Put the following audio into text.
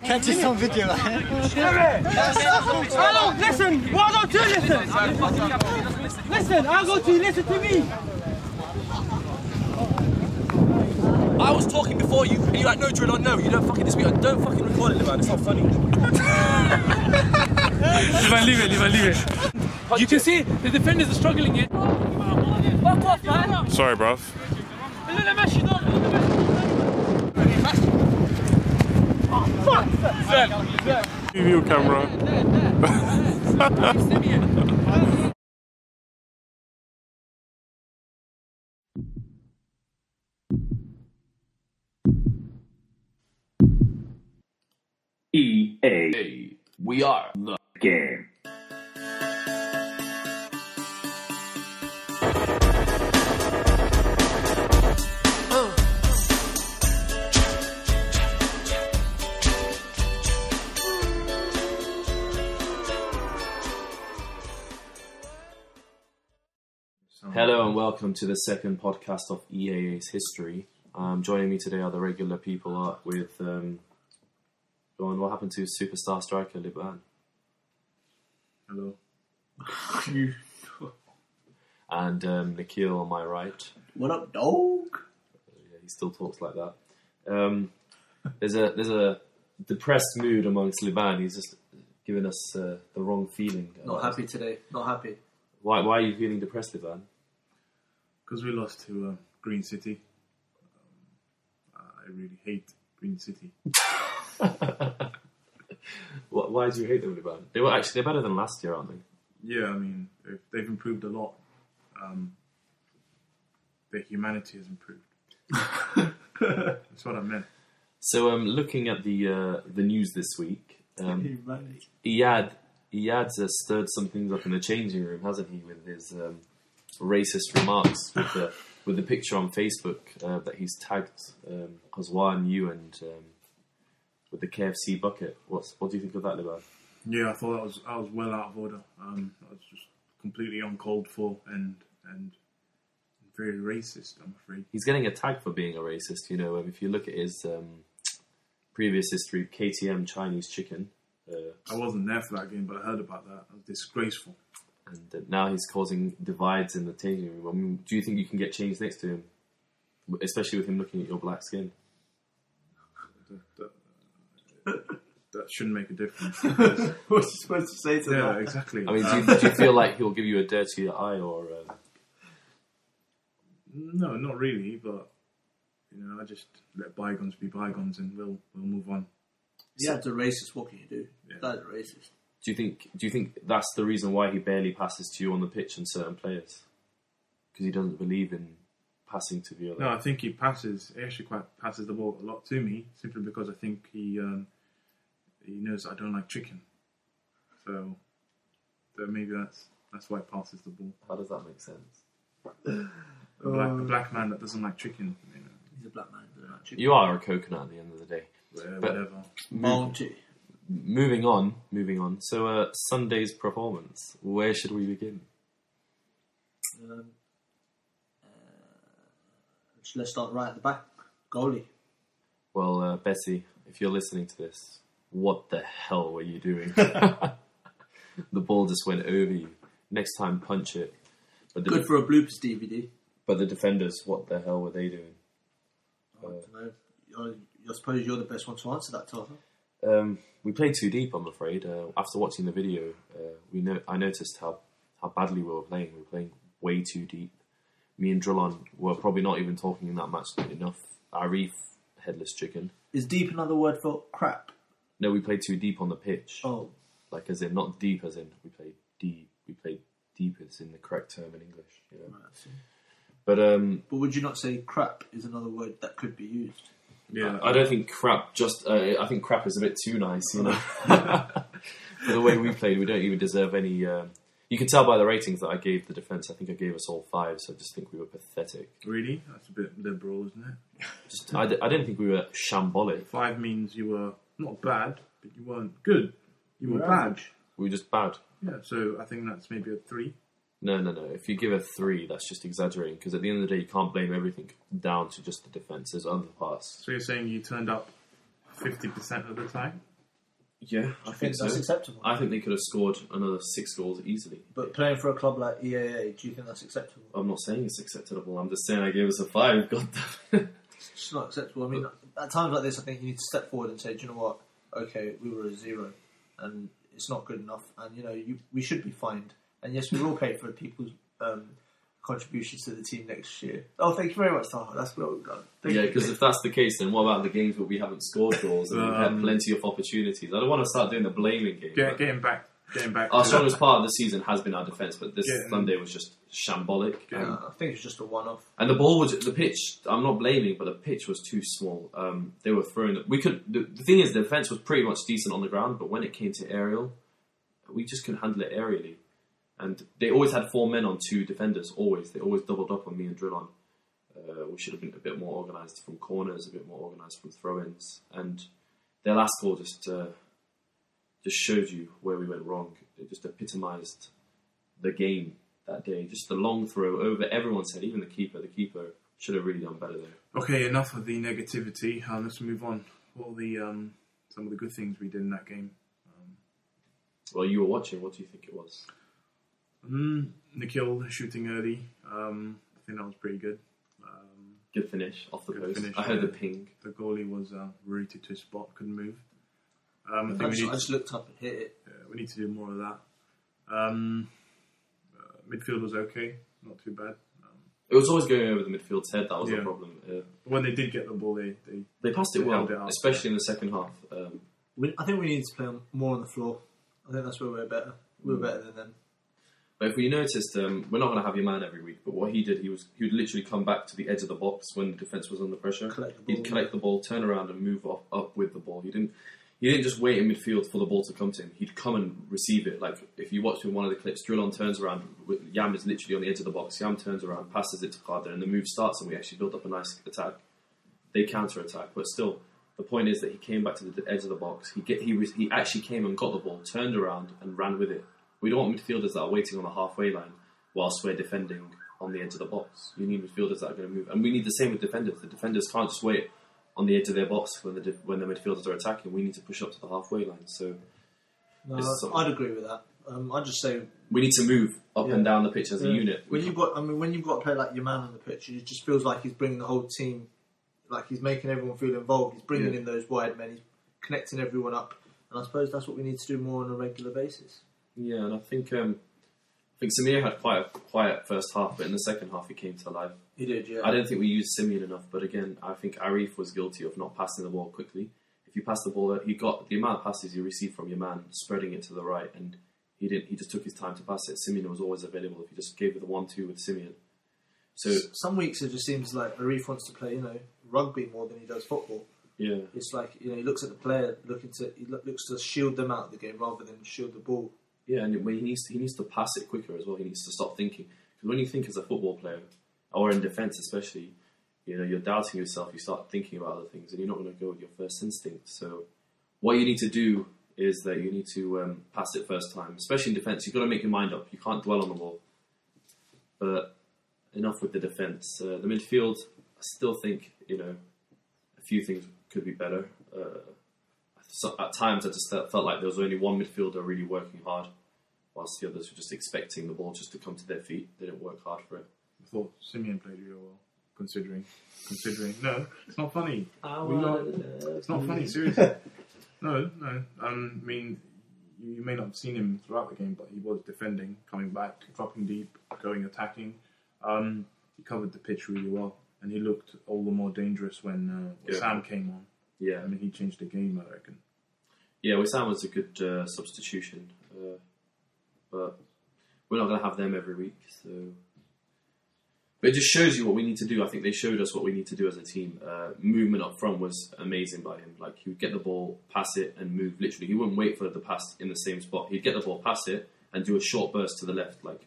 Catch this on video. Hello, listen. Why don't you listen? Listen, I'll go to you. Listen to me. I was talking before you, and you're like, no, drill on, no. You don't fucking dispute. Don't fucking record it, man. It's not funny. Leave it. You can see the defenders are struggling here. Fuck off, man. Sorry, bruv. Review camera. EAA. We are the game. Hello and welcome to the second podcast of EAA's history. Joining me today are the regular people with what happened to superstar striker Liban? Hello. And Nikhil on my right. What up, dog? Yeah, he still talks like that. There's a depressed mood amongst Liban. He's just giving us the wrong feeling. Not happy today. Not happy. Why are you feeling depressed, Liban? Because we lost to Green City. I really hate Green City. Why do you hate them, Liban? They're better than last year, aren't they? Yeah, I mean, they've improved a lot. Their humanity has improved. That's what I meant. So, looking at the news this week, Iyad's stirred some things up in the changing room, hasn't he, with his racist remarks with the picture on Facebook that he's tagged Hazwan, you, and with the KFC bucket. What do you think of that, Liban? Yeah, I thought I was well out of order. I was just completely uncalled for and very racist, I'm afraid. He's getting a tag for being a racist. You know, if you look at his previous history, KTM Chinese chicken. I wasn't there for that game, but I heard about that. It was disgraceful. And now he's causing divides in the changing room. I mean, do you think you can get changed next to him? Especially with him looking at your black skin. That shouldn't make a difference. What's you supposed to say to that? Yeah, exactly. I mean, do you feel like he'll give you a dirtier eye or... No, not really, but I just let bygones be bygones and we'll move on. Yeah, it's a racist. What can you do? Yeah. That's racist. Do you think that's the reason why he barely passes to you on the pitch and certain players? Because he doesn't believe in passing to the other. No, I think he passes. He actually quite passes the ball a lot to me, simply because I think he knows I don't like chicken. So maybe that's why he passes the ball. How does that make sense? A black man that doesn't like chicken. He's a black man that doesn't like chicken. You are a coconut at the end of the day. Whatever. Moving on. So, Sunday's performance. Where should we begin? Let's start right at the back. Goalie. Well, Bessie, if you're listening to this, what the hell were you doing? The ball just went over you. Next time, punch it. But Good for a bloopers DVD. But the defenders, what the hell were they doing? I don't know. I suppose you're the best one to answer that, Tata. We played too deep, I'm afraid. After watching the video, I noticed how badly we were playing. We were playing way too deep. Me and Drillon were probably not even talking in that match enough. Arif, headless chicken. Is deep another word for crap? No, we played too deep on the pitch. Oh. Like as in, not deep as in, we played deep. We played deep as in the correct term in English. You know? Right, but would you not say crap is another word that could be used? Yeah, I don't think crap. I think crap is a bit too nice, you know. For the way we played, we don't even deserve any. You can tell by the ratings that I gave the defence. I think I gave us all 5, so I just think we were pathetic. Really? That's a bit liberal, isn't it? I didn't think we were shambolic. 5 means you were not bad, but you weren't good. You were bad. We were just bad. Yeah, so I think that's maybe a 3. No. If you give a 3, that's just exaggerating, because at the end of the day, you can't blame everything down to just the defence. There's other parts. So you're saying you turned up 50% of the time? Yeah, I think that's so. acceptable. I think they could have scored another 6 goals easily. But playing for a club like EAA, do you think that's acceptable? I'm not saying it's acceptable. I'm just saying I gave us a 5. God damn. It's just not acceptable. I mean, at times like this, I think you need to step forward and say, do you know what? Okay, we were a 0, and it's not good enough. And we should be fined. And yes, we will pay for people's contributions to the team next year. Oh, thank you very much, Taha. That's what we've done. Yeah, because if that's the case, then what about the games where we haven't scored goals and we've had plenty of opportunities? I don't want to start doing the blaming game. Getting back. Our strongest part of the season has been our defence, but this Sunday was just shambolic. Yeah, I think it's just a one-off. And the pitch. I'm not blaming, but the pitch was too small. They were throwing. The thing is, the defence was pretty much decent on the ground, but when it came to aerial, we just couldn't handle it aerially. And they always had 4 men on 2 defenders. They always doubled up on me and Drillon. We should have been a bit more organised from corners, a bit more organised from throw-ins. And their last goal just showed you where we went wrong. It just epitomised the game that day. Just the long throw over everyone's head, even the keeper. The keeper should have really done better there. Okay, enough of the negativity. Let's move on. What were some of the good things we did in that game? Well, you were watching. What do you think it was? Nikhil shooting early. I think that was pretty good. Good finish off the post. Finish, I heard the ping. The goalie was rooted to his spot, couldn't move. I just looked up and hit it. We need to do more of that. Midfield was okay, not too bad. It was always going over the midfield's head. That was the problem. When they did get the ball, they passed it well, especially in the second half. I think we need to play more on the floor. I think that's where we're better. We're better than them. But if we noticed, we're not going to have your man every week. But what he did, he would literally come back to the edge of the box when the defence was under pressure. He'd collect the ball, turn around, and move up with the ball. He didn't just wait in midfield for the ball to come to him. He'd come and receive it. Like if you watch in one of the clips, Drillon turns around, Yam is literally on the edge of the box. Yam turns around, passes it to Carter, and the move starts, and we actually build up a nice attack. They counter attack, but still, the point is that he came back to the edge of the box. He actually came and got the ball, turned around, and ran with it. We don't want midfielders that are waiting on the halfway line whilst we're defending on the edge of the box. You need midfielders that are going to move. And we need the same with defenders. The defenders can't just wait on the edge of their box when the midfielders are attacking. We need to push up to the halfway line. So, I'd agree with that. I'd just say we need to move up and down the pitch as a unit. When you've got a player like your man on the pitch, it just feels like he's bringing the whole team, like he's making everyone feel involved. He's bringing in those wide men. He's connecting everyone up. And I suppose that's what we need to do more on a regular basis. Yeah, and I think Samir had quite a quiet first half, but in the second half he came to life. He did, yeah. I don't think we used Simeon enough, but again, I think Arif was guilty of not passing the ball quickly. If you pass the ball, he got the amount of passes you received from your man, spreading it to the right, and he didn't. He just took his time to pass it. Simeon was always available if you just gave it the 1-2 with Simeon. So some weeks it just seems like Arif wants to play, rugby more than he does football. Yeah, it's like he looks at the player, he looks to shield them out of the game rather than shield the ball. Yeah, and he needs to pass it quicker as well. He needs to stop thinking, because when you think as a football player, or in defence especially, you're doubting yourself. You start thinking about other things, and you're not going to go with your first instinct. So, what you need to do is that you need to pass it first time, especially in defence. You've got to make your mind up. You can't dwell on the ball. But enough with the defence. The midfield, I still think a few things could be better. So at times, I just felt like there was only one midfielder really working hard, whilst the others were just expecting the ball just to come to their feet. They didn't work hard for it. I thought Simeon played real well, considering. No, it's not funny. It's not funny, seriously. No. I mean, you may not have seen him throughout the game, but he was defending, coming back, dropping deep, going attacking. He covered the pitch really well, and he looked all the more dangerous when Sam came on. Yeah, I mean, he changed the game, I reckon. Yeah, Wissam was a good substitution, but we're not going to have them every week. So, but it just shows you what we need to do. I think they showed us what we need to do as a team. Movement up front was amazing by him. Like, he would get the ball, pass it, and move. Literally, he wouldn't wait for the pass in the same spot. He'd get the ball, pass it, and do a short burst to the left. Like,